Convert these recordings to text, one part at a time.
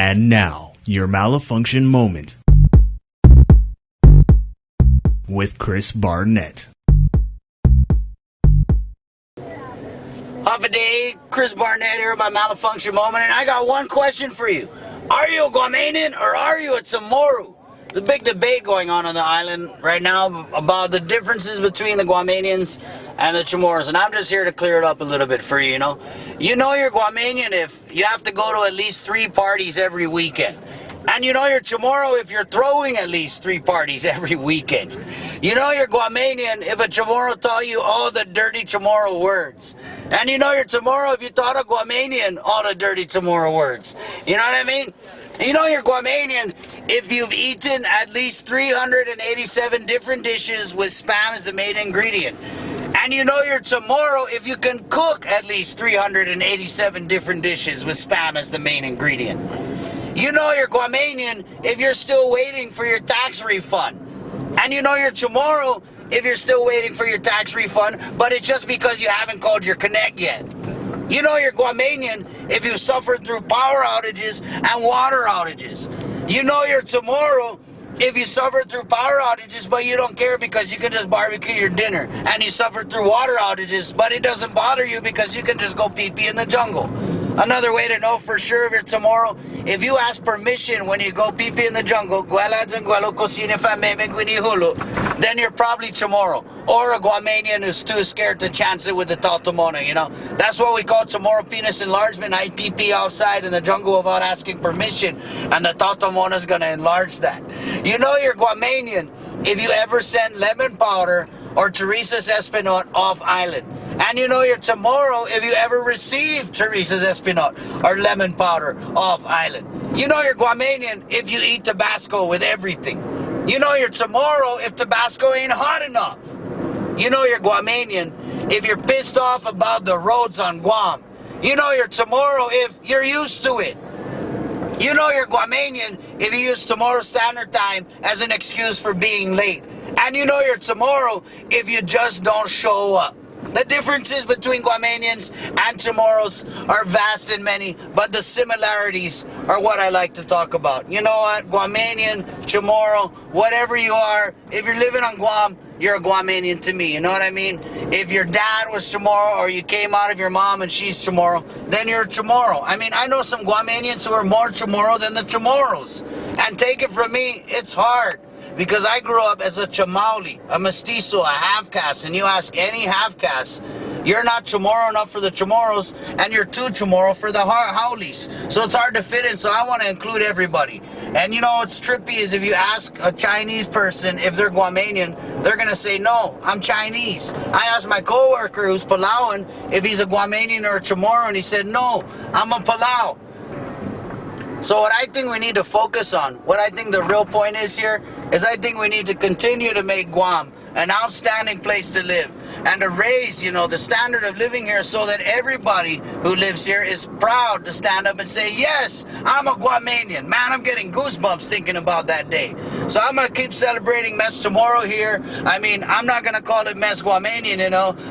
And now, your Malafunction moment with Chris Barnett. Half a day, Chris Barnett here, my Malafunction moment, and I got one question for you. Are you a Guamanian or are you a Chamorro? There's a big debate going on the island right now about the differences between the Guamanians and the Chamorros, and I'm just here to clear it up a little bit for you, You know you're Guamanian if you have to go to at least 3 parties every weekend. And you know you're Chamorro if you're throwing at least 3 parties every weekend. You know you're Guamanian if a Chamorro taught you all the dirty Chamorro words. And you know you're Chamorro if you taught a Guamanian all the dirty Chamorro words. You know what I mean? You know you're Guamanian if you've eaten at least 387 different dishes with spam as the main ingredient. And you know you're Chamorro if you can cook at least 387 different dishes with spam as the main ingredient. You know you're Guamanian if you're still waiting for your tax refund. And you know you're Chamorro if you're still waiting for your tax refund, but it's just because you haven't called your connect yet. You know you're Guamanian if you suffered through power outages and water outages. You know you're Chamorro if you suffered through power outages, but you don't care because you can just barbecue your dinner. And you suffered through water outages, but it doesn't bother you because you can just go pee-pee in the jungle. Another way to know for sure if you're Chamorro, if you ask permission when you go pee-pee in the jungle, then you're probably Chamorro. Or a Guamanian who's too scared to chance it with the Tatamona, That's what we call Chamorro penis enlargement. I pee-pee outside in the jungle without asking permission, and the Tatamona's gonna enlarge that. You know you're Guamanian if you ever send lemon powder or Teresa's Espinot off island. And you know you're Chamorro if you ever received Teresa's Espinot or lemon powder off island. You know you're Guamanian if you eat Tabasco with everything. You know you're Chamorro if Tabasco ain't hot enough. You know you're Guamanian if you're pissed off about the roads on Guam. You know you're Chamorro if you're used to it. You know you're Guamanian if you use Chamorro Standard Time as an excuse for being late. And you know you're Chamorro if you just don't show up. The differences between Guamanians and Chamorros are vast and many, but the similarities are what I like to talk about. You know what? Guamanian, Chamorro, whatever you are, if you're living on Guam, you're a Guamanian to me. You know what I mean? If your dad was Chamorro or you came out of your mom and she's Chamorro, then you're a Chamorro. I mean, I know some Guamanians who are more Chamorro than the Chamorros. And take it from me, it's hard. Because I grew up as a Chamauli, a mestizo, a half-caste, and you ask any half-caste, you're not Chamorro enough for the Chamorros, and you're too Chamorro for the Howlies. So it's hard to fit in, so I want to include everybody. And you know what's trippy is if you ask a Chinese person if they're Guamanian, they're going to say, no, I'm Chinese. I asked my coworker who's Palauan if he's a Guamanian or a Chamorro, and he said, no, I'm a Palau. So what I think we need to focus on, what I think the real point is here, is I think we need to continue to make Guam an outstanding place to live and to raise, the standard of living here so that everybody who lives here is proud to stand up and say, yes, I'm a Guamanian. Man, I'm getting goosebumps thinking about that day. So I'm going to keep celebrating Mes Chamorro here. I mean, I'm not going to call it Mes Guamanian,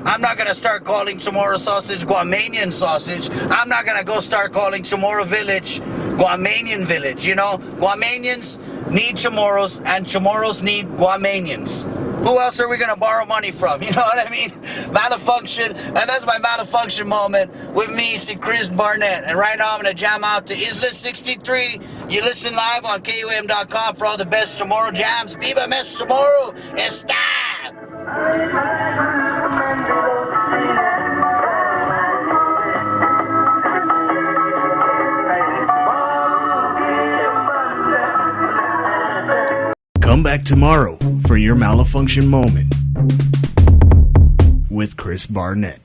I'm not going to start calling Chamorro sausage Guamanian sausage. I'm not going to go start calling Chamorro village Guamanian village, Guamanians need Chamorros, and Chamorros need Guamanians. Who else are we going to borrow money from? You know what I mean? Malafunction, and that's my Malafunction moment with me, Chris Barnett. And right now I'm going to jam out to Isla 63. You listen live on KUM.com for all the best Chamorro jams. Viva Mes Chamorro! Está! Come back tomorrow for your Malafunction moment with Chris Barnett.